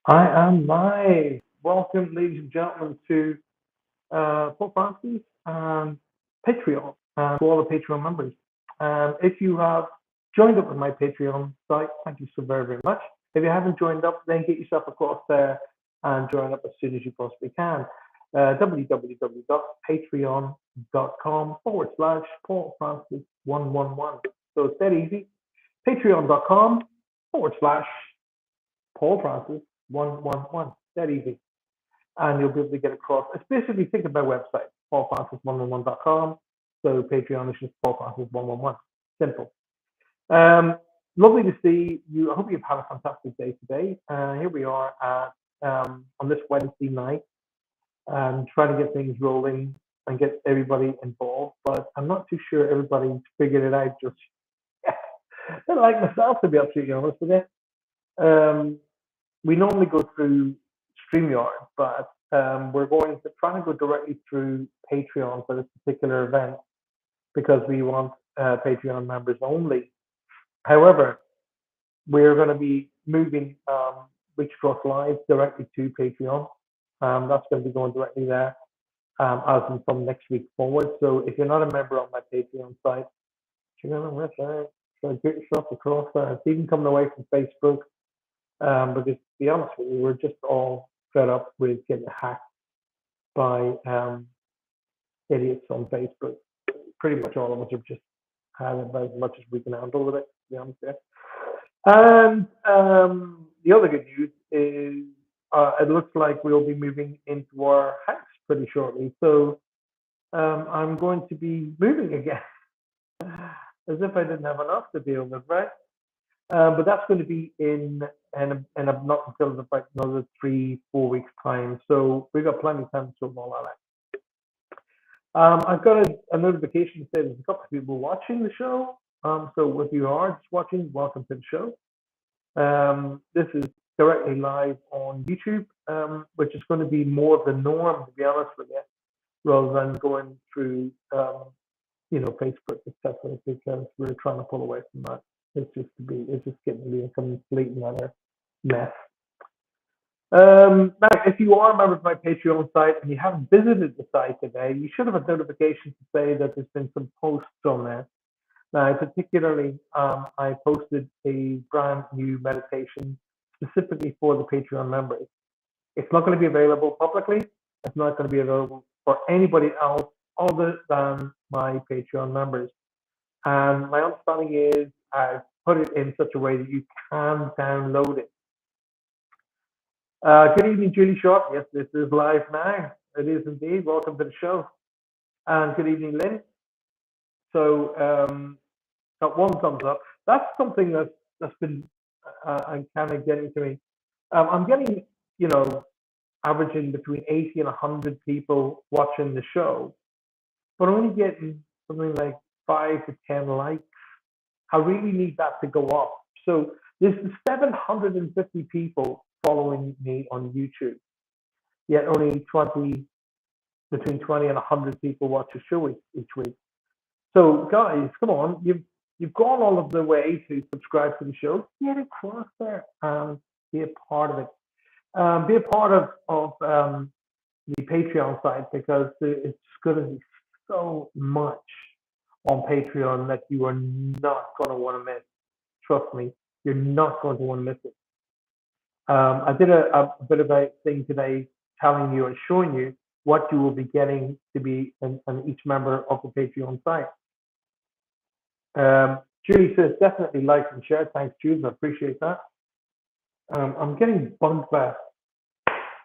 I am live. Welcome, ladies and gentlemen, to Paul Francis and Patreon, to all the Patreon members. If you have joined up with my Patreon site, thank you so very, very much. If you haven't joined up, then get yourself across there and join up as soon as you possibly can. www.patreon.com /Paul Francis 111. So it's that easy. Patreon.com / Paul Francis 111. That easy. And you'll be able to get across. It's basically, think of my website, paulfrancis111.com. So Patreon is just Paul Francis 111. Simple. Lovely to see you. I hope you've had a fantastic day today. Here we are on this Wednesday night, trying to get things rolling and get everybody involved. But I'm not too sure everybody's figured it out just yet. Not like myself, to be absolutely honest with you. We normally go through StreamYard, but we're going to try to go directly through Patreon for this particular event because we want Patreon members only. However, we're going to be moving Reach Across Live directly to Patreon. That's going to be going directly there as from next week forward. So if you're not a member on my Patreon site, check out my website. So get yourself across there. It's even coming away from Facebook. Because to be honest with you, we're just all fed up with getting hacked by idiots on Facebook. Pretty much all of us have just had about as much as we can handle with it, to be honest with you. And the other good news is it looks like we'll be moving into our house pretty shortly. So I'm going to be moving again, as if I didn't have enough to deal with, right? But that's going to be in not until about another 3-4 weeks time. So we've got plenty of time to sort all that out. I've got a notification to say there's a couple of people watching the show. So if you are just watching, welcome to the show. This is directly live on YouTube, which is going to be more of the norm, to be honest with you, rather than going through Facebook, etc. Because we're trying to pull away from that. It's just getting to be a complete and utter mess. Now, if you are a member of my Patreon site and you haven't visited the site today, you should have a notification to say that there's been some posts on there. Now, particularly, I posted a brand new meditation specifically for the Patreon members. It's not going to be available publicly. It's not going to be available for anybody else other than my Patreon members. And my understanding is I've put it in such a way that you can download it. Good evening, Julie Short. Yes, this is live now. It is indeed. Welcome to the show. And good evening, Lynn. So, got one thumbs up. That's something that's been kind of getting to me. I'm getting, averaging between 80 and 100 people watching the show, but only getting something like 5 to 10 likes. I really need that to go up. So there's 750 people following me on YouTube, yet only between 20 and 100 people watch the show each week. So guys, come on, you've gone all of the way to subscribe to the show. Get across there and be a part of it. Be a part of the Patreon site because it's going to be so much on Patreon that you are not going to want to miss. Trust me, you're not going to want to miss it. I did a bit of a thing today telling you and showing you what you will be getting to be in each member of the Patreon site. Julie says, definitely like and share. Thanks, Julie. I appreciate that. I'm getting bugged by a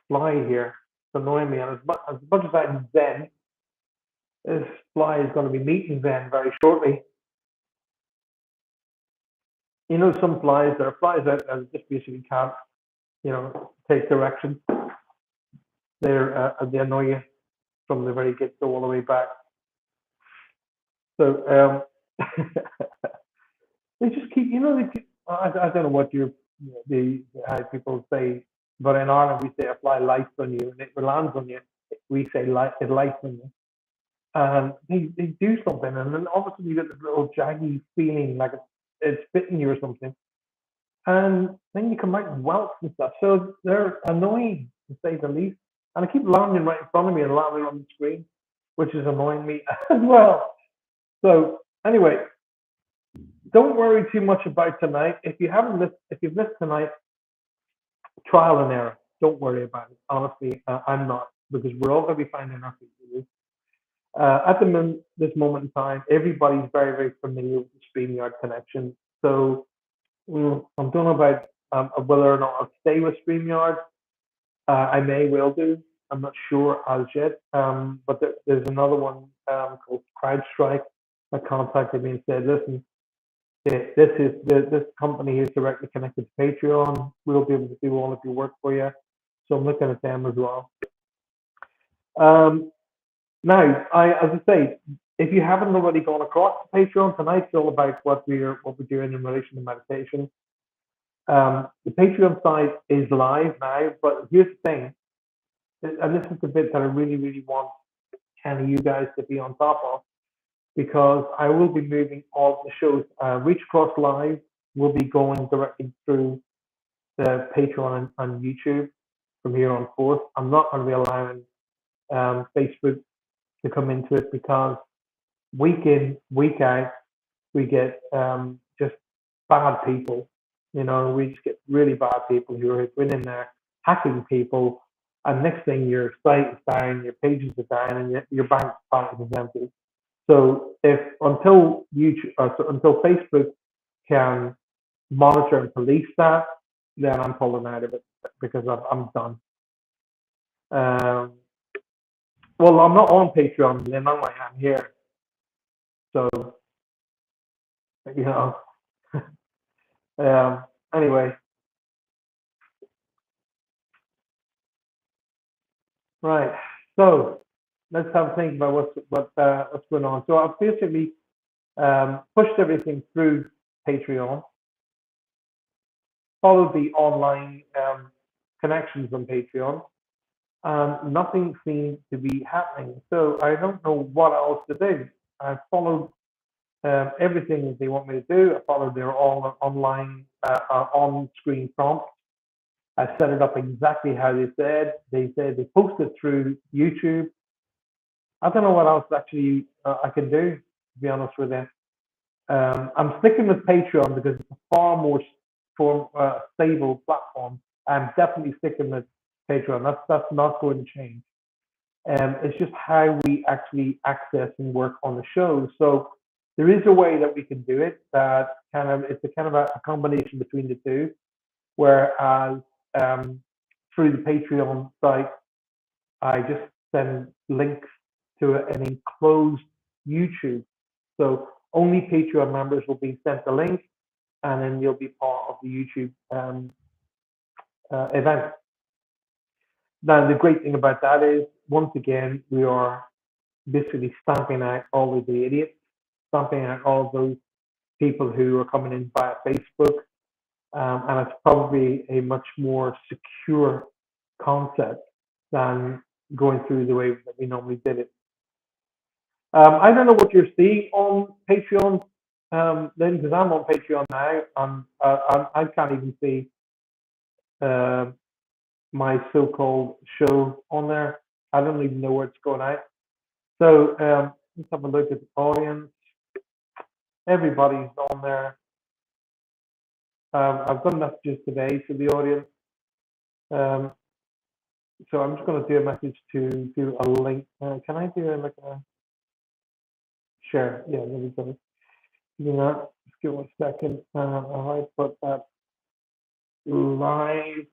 fly here. It's annoying me. And as much as I'm zen, this fly is going to be meeting Zen very shortly. You know, some flies, there are flies that just basically can't, take direction. They annoy you from the very get go all the way back. So they just keep, I don't know what how people say, but in Ireland we say a fly lights on you and it lands on you. We say it lights on you. And they do something, and then all of a sudden you get this little jaggy feeling like it's bitten you or something. and then you can write welts and stuff. So they're annoying to say the least. And I keep landing right in front of me and landing on the screen, which is annoying me as well. So anyway, don't worry too much about tonight. If you've missed tonight, trial and error. Don't worry about it. Honestly, I'm not, because we're all going to be finding our feet. At this moment in time, everybody's very, very familiar with the StreamYard connection. So I'm don't know about whether or not I'll stay with StreamYard. I may will do. I'm not sure as yet. But there's another one called CrowdStrike that contacted me and said, "Listen, this company is directly connected to Patreon. We'll be able to do all of your work for you." So I'm looking at them as well. Now, as I say, if you haven't already gone across to Patreon, tonight's all about what we're doing in relation to meditation. The Patreon site is live now, but here's the thing, and this is the bit that I really, really want kind of you guys to be on top of, because I will be moving all the shows. Reach Across Live will be going directly through the Patreon and YouTube from here on forth. I'm not going to be allowing Facebook to come into it, because week in, week out, we get just bad people. We just get really bad people who are going in there hacking people, and next thing your site is down, your pages are down, and your bank balance is empty. So until Facebook can monitor and police that, then I'm pulling out of it, because I'm done. Well, I'm not on Patreon, then I'm here. So, anyway, right. So let's have a think about what's going on. So I've basically pushed everything through Patreon, followed the online connections on Patreon, and nothing seems to be happening. So I don't know what else to do. I followed everything that they want me to do. I followed their online on-screen prompts. I set it up exactly how they said. They said they posted through YouTube. I don't know what else actually I can do, to be honest with you. I'm sticking with Patreon because it's a far more stable platform. I'm definitely sticking with Patreon. That's not going to change. It's just how we actually access and work on the show. So there is a way that we can do it. That it's a combination between the two. Whereas through the Patreon site, I just send links to an enclosed YouTube. So only Patreon members will be sent the link, and then you'll be part of the YouTube event. Now, the great thing about that is, once again, we are basically stamping out all of the idiots, stamping out all of those people who are coming in via Facebook. And it's probably a much more secure concept than going through the way that we normally did it. I don't know what you're seeing on Patreon, then, because I'm on Patreon now, and I can't even see my so-called show on there. I don't even know where it's going out. So let's have a look at the audience. Everybody's on there. I've done messages today to the audience. So I'm just going to do a message to do a link. Can I do a share? Yeah, there we go. Just give 1 second. I put that live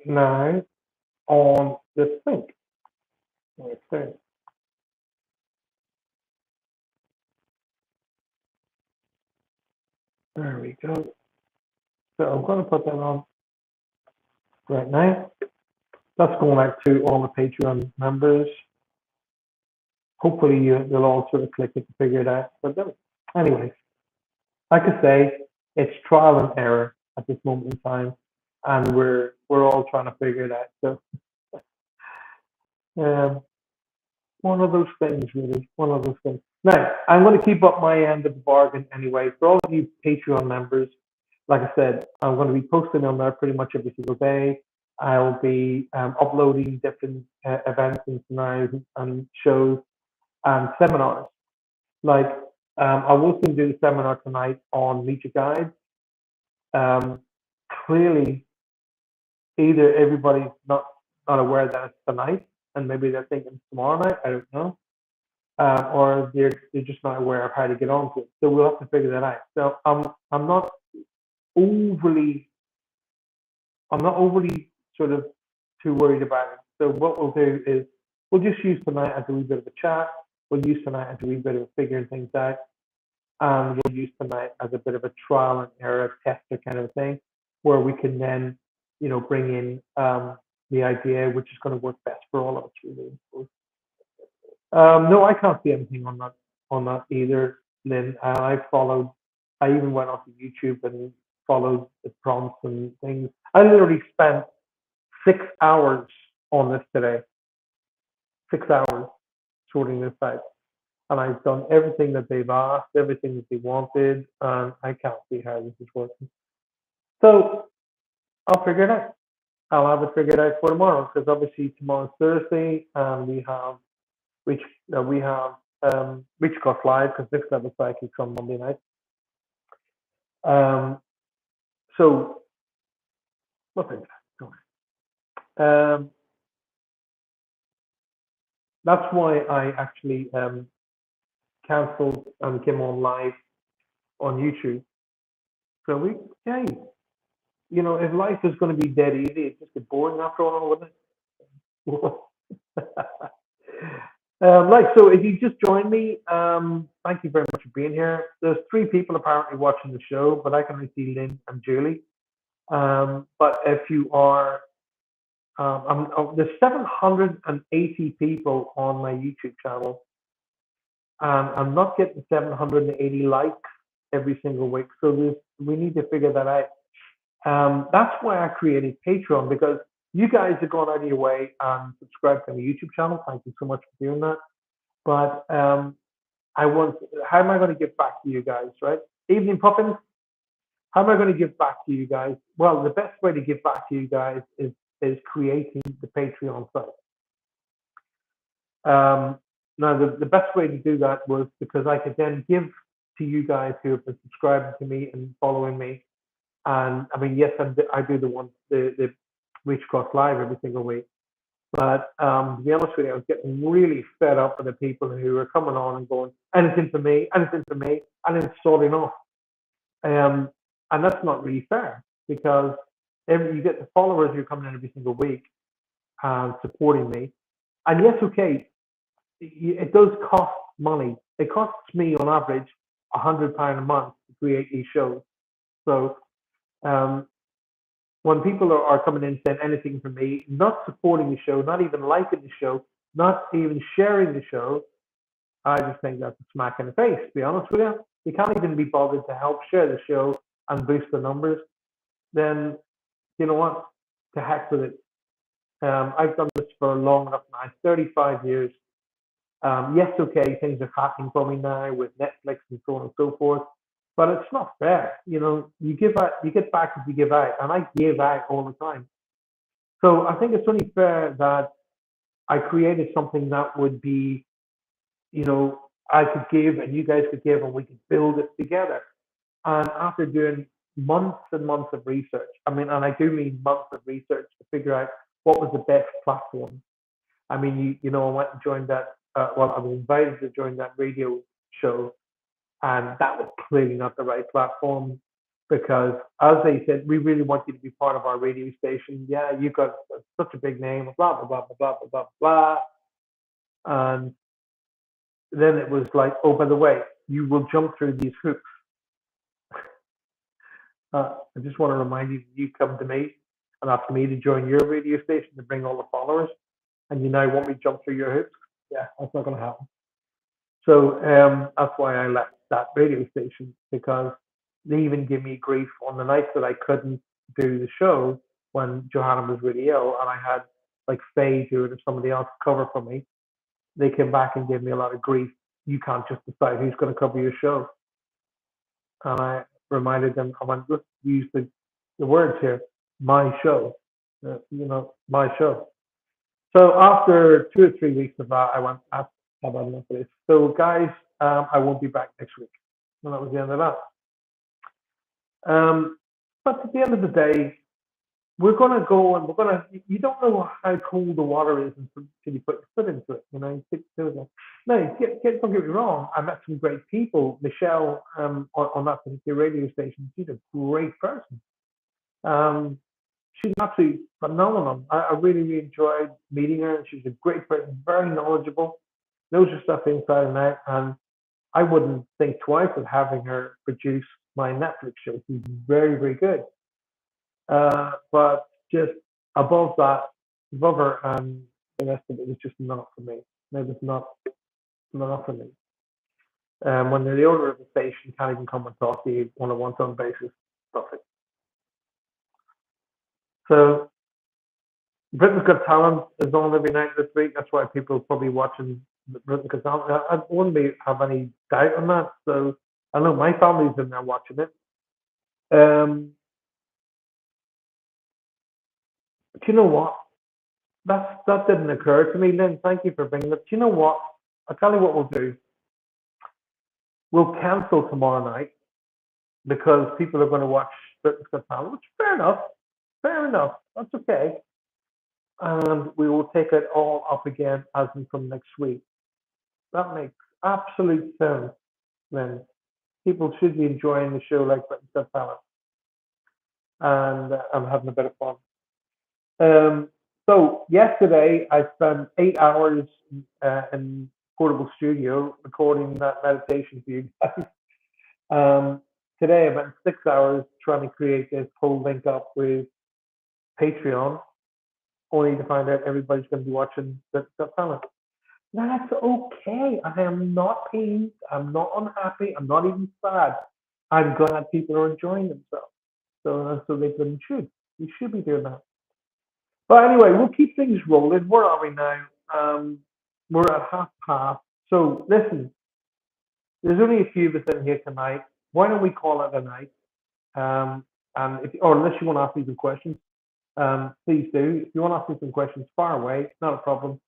now on this link. Right there. There we go. So I'm going to put that on right now. That's going out to all the Patreon members. Hopefully you'll all sort of click it to figure it out. But anyway, like I say, it's trial and error at this moment in time, and we're all trying to figure it out. So one of those things, really. One of those things. Now, I'm going to keep up my end of the bargain anyway. For all of you Patreon members, like I said, I'm going to be posting on there pretty much every single day. I'll be uploading different events and scenarios and shows and seminars. Like I was going to do the seminar tonight on Meet Your Guides. Um, Clearly, either everybody's not aware that it's tonight, and maybe they're thinking tomorrow night. I don't know, or they're just not aware of how to get onto it. So we'll have to figure that out. So I'm not overly I'm not overly sort of too worried about it. So what we'll do is we'll just use tonight as a wee bit of a chat. We'll use tonight as a wee bit of figuring things out, and we'll use tonight as a bit of a trial and error tester kind of thing, where we can then, bring in the idea which is going to work best for all of us. Really. No, I can't see anything on that either, Lynn. I even went onto YouTube and followed the prompts and things. I literally spent 6 hours on this today. 6 hours sorting this out. And I've done everything that they've asked, everything that they wanted, and I can't see how this is working. So I'll figure it out. I'll have it figured out for tomorrow, because obviously tomorrow's Thursday, and which we have Reach Across Live, because Next Level Psychics on Monday night. So what thing? That's why I actually cancelled and came on live on YouTube. So hey, if life is going to be dead easy, it just get boring after a while, wouldn't it? So if you just joined me, thank you very much for being here. There's 3 people apparently watching the show, but I can only see Lynn and Julie. But if you are, there's 780 people on my YouTube channel, and I'm not getting 780 likes every single week. So we need to figure that out. That's why I created Patreon, because you guys have gone out of your way and subscribed to my YouTube channel. Thank you so much for doing that. But how am I going to give back to you guys, right? Evening Puffins, how am I going to give back to you guys? Well, the best way to give back to you guys is creating the Patreon site. Now, the best way to do that was because I could then give to you guys who have been subscribing to me and following me. And I mean, yes, I do the Reach Across Live every single week. But to be honest with you, I was getting really fed up with the people who were coming on and going, anything for me, anything for me, and then sorting off. And that's not really fair, because you get the followers who are coming in every single week and supporting me. And yes, okay, it does cost money. It costs me on average £100 a month to create these shows. So when people are coming in saying anything for me, not supporting the show, not even liking the show, not even sharing the show, I just think that's a smack in the face, to be honest with you. You can't even be bothered to help share the show and boost the numbers. Then, you know what? To heck with it. I've done this for long enough now, 35 years. Yes, okay, things are happening for me now with Netflix and so on and so forth, but it's not fair. You give out, you get back what you give out, and I give out all the time. So I think it's only fair that I created something that would be, I could give and you guys could give, and we could build it together. And after doing months and months of research, and I do mean months of research to figure out what was the best platform. I mean, I went and joined that. I was invited to join that radio show, and that was clearly not the right platform, because, as they said, we really want you to be part of our radio station. Yeah, you've got such a big name, blah blah blah blah blah blah blah. And then it was like, oh, by the way, you will jump through these hoops. I just want to remind you, you come to me and ask me to join your radio station to bring all the followers, and you now want me to jump through your hoops. Yeah, that's not going to happen. So that's why I left that radio station, because they even give me grief on the nights that I couldn't do the show when Johanna was really ill, and I had like Faye do it or somebody else cover for me. They came back and gave me a lot of grief. You can't just decide who's going to cover your show. And reminded them, I went, let's use the words here, my show, my show. So after 2 or 3 weeks of that, I went, I've had enough of this. So guys, I won't be back next week. And that was the end of that. But at the end of the day, we're going to go and you don't know how cold the water is until you put your foot into it. No, don't get me wrong. I met some great people. Michelle, on that particular radio station, she's a great person. She's absolutely phenomenal. I really, really enjoyed meeting her. She's a great person, very knowledgeable, knows her stuff inside and out. And I wouldn't think twice of having her produce my Netflix show. She's very, very good. But just above that, above her, and the rest of it was just not for me. It was not for me. When the owner of the station can't even come and talk to you on a one-to-one basis, stop it. So Britain's Got Talent is on every night this week. That's why people are probably watching Britain's Got Talent. I wouldn't have any doubt on that. So I know my family's in there watching it. Do you know what? That didn't occur to me, Lynn. Thank you for bringing it. Do you know what? I'll tell you what we'll do. We'll cancel tomorrow night because people are going to watch Britain's Got Talent, which fair enough. Fair enough. That's okay. And we will take it all up again as we come next week. That makes absolute sense, Lynn. People should be enjoying the show like Britain's Got Talent. And I'm having a bit of fun. So yesterday I spent 8 hours in portable studio recording that meditation for you guys. Today I spent 6 hours trying to create this whole link up with Patreon, only to find out everybody's going to be watching that talent. That's okay. I am not pleased. I'm not unhappy. I'm not even sad. I'm glad people are enjoying themselves. So they should. We should be doing that. But anyway, we'll keep things rolling. Where are we now? We're at 5:30. So listen, there's only a few of us in here tonight. Why don't we call it a night? Or unless you want to ask me some questions, please do. If you want to ask me some questions, far away, not a problem.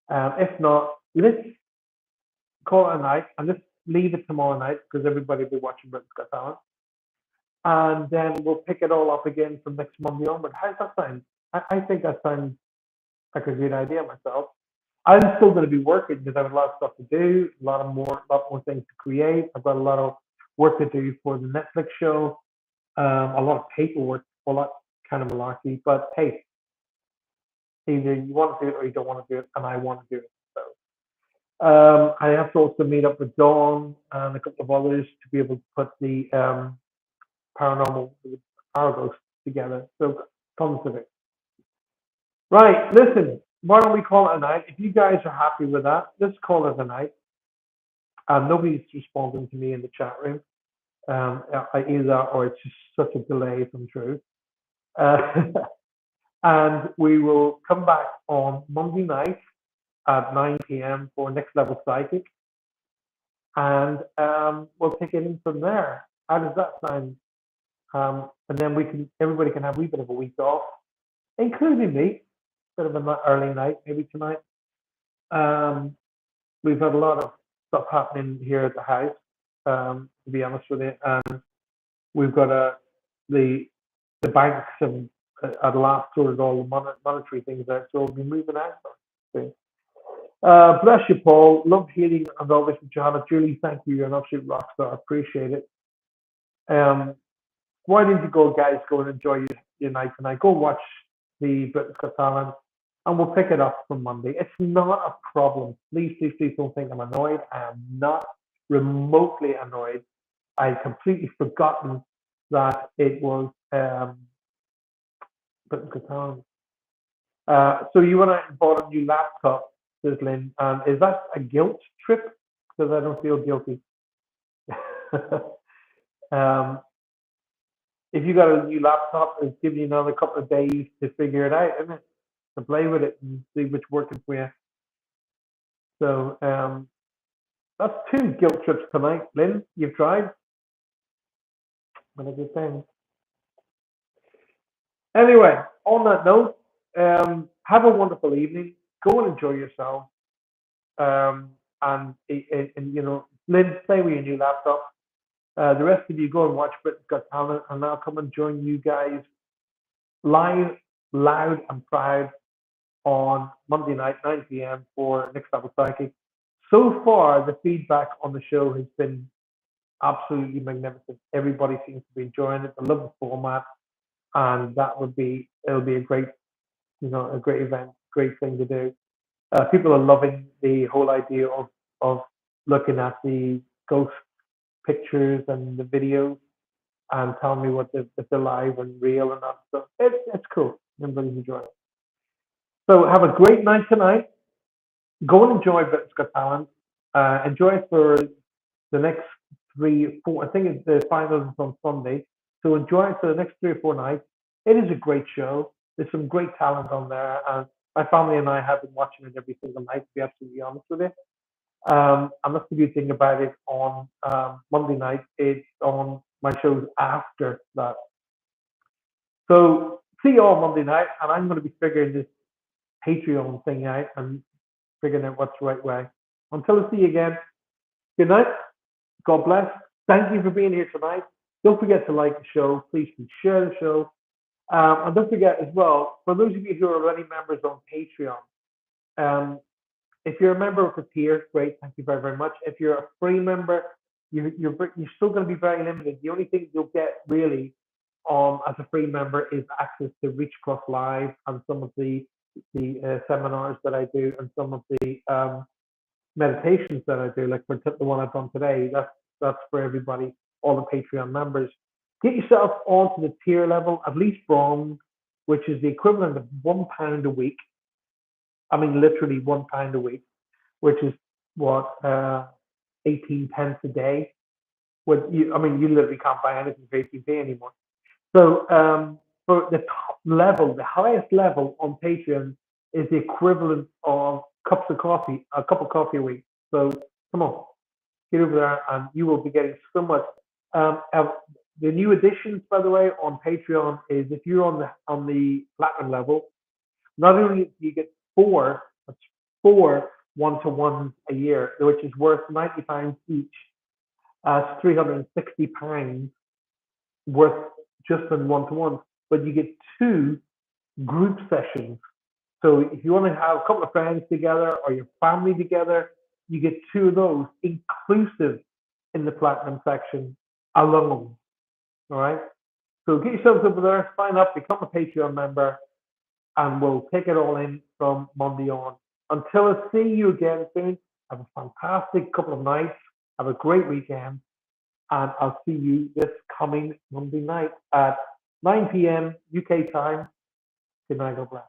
If not, let's call it a night and let's leave it tomorrow night because everybody will be watching Britain's Got Talent. And then we'll pick it all up again from next Monday onward. How's that sound? I think that sounds like a good idea myself. I'm still going to be working because I have a lot of stuff to do, a lot more things to create. I've got a lot of work to do for the Netflix show, a lot of paperwork, all that kind of malarkey. But hey, either you want to do it or you don't want to do it, and I want to do it. So I have to also meet up with Dawn and a couple of others to be able to put the Paranormal Argos together. So comes to it. Right, listen, why don't we call it a night? If you guys are happy with that, let's call it a night. Nobody's responding to me in the chat room. Either or it's just such a delay from truth. And we will come back on Monday night at 9 p.m. for Next Level Psychic. And we'll take it in from there. How does that sound? And then everybody can have a wee bit of a week off, including me. Bit of an early night, maybe tonight. We've had a lot of stuff happening here at the house, to be honest with you. And we've got the banks have at last sorted all the monetary things out, so we'll be moving out. Bless you, Paul. Love hearing and always with Johanna. Julie, thank you. You're an absolute rock star. I appreciate it. Why didn't you guys, go and enjoy your night tonight? Go watch the Britain's Got Talent, and we'll pick it up from Monday. It's not a problem. Please don't think I'm annoyed. I am not remotely annoyed. I'd completely forgotten that it was Britain's Got Talent. So you went out and bought a new laptop, says Lynn. Is that a guilt trip? Because I don't feel guilty. If you got a new laptop, it's giving you another couple of days to figure it out, isn't it? To play with it and see what's working for you. So that's 2 guilt trips tonight, Lynn. You've tried. Not a good thing. Anyway, on that note, have a wonderful evening. Go and enjoy yourself. And you know, Lynn, play with your new laptop. The rest of you go and watch Britain's Got Talent, and I'll come and join you guys live, loud and proud on Monday night, 9 p.m. for Next Level Psychic. So far, the feedback on the show has been absolutely magnificent. Everybody seems to be enjoying it. I love the format, and it'll be a great, a great event, great thing to do. People are loving the whole idea of looking at the ghost pictures and the videos and telling me if they're live and real or not. So it's cool. Everybody's enjoying it. So have a great night tonight. Go and enjoy Britain's Got Talent. Enjoy it for the next 3, 4. I think the final is on Sunday. So enjoy it for the next 3 or 4 nights. It is a great show. There's some great talent on there, and my family and I have been watching it every single night. To be absolutely honest with you, and that's the good thing about it. On Monday night, it's on my shows after that. So see you all Monday night, and I'm going to be figuring this Patreon thing out and figuring out what's the right way. Until I see you again, good night. God bless. Thank you for being here tonight. Don't forget to like the show. Please share the show. And don't forget as well, for those of you who are already members on Patreon, um, if you're a member of the tier, great. Thank you very, very much. If you're a free member, you're still going to be very limited. The only thing you'll get really as a free member is access to Reach Across Live and some of the seminars that I do and some of the meditations that I do, like for the one I've done today. That's for everybody, all the Patreon members. Get yourself onto the tier level, at least bronze, which is the equivalent of £1 a week. I mean, literally £1 a week, which is what 18 pence a day. You literally can't buy anything for 18p anymore. So for the top level, the highest level on Patreon is the equivalent of cups of coffee, a cup of coffee a week. So come on, get over there, and you will be getting so much. The new additions, by the way, on Patreon is if you're on the platinum level, not only do you get four one-to-ones a year, which is worth £90 each, £360 worth just in one-to-one, but you get 2 group sessions. So if you want to have a couple of friends together or your family together, you get 2 of those inclusive in the platinum section alone. All right. So get yourselves over there, sign up, become a Patreon member, and we'll take it all in from Monday on. Until I see you again soon, have a fantastic couple of nights. Have a great weekend. And I'll see you this coming Monday night at 9 p.m. UK time. Good night, God bless.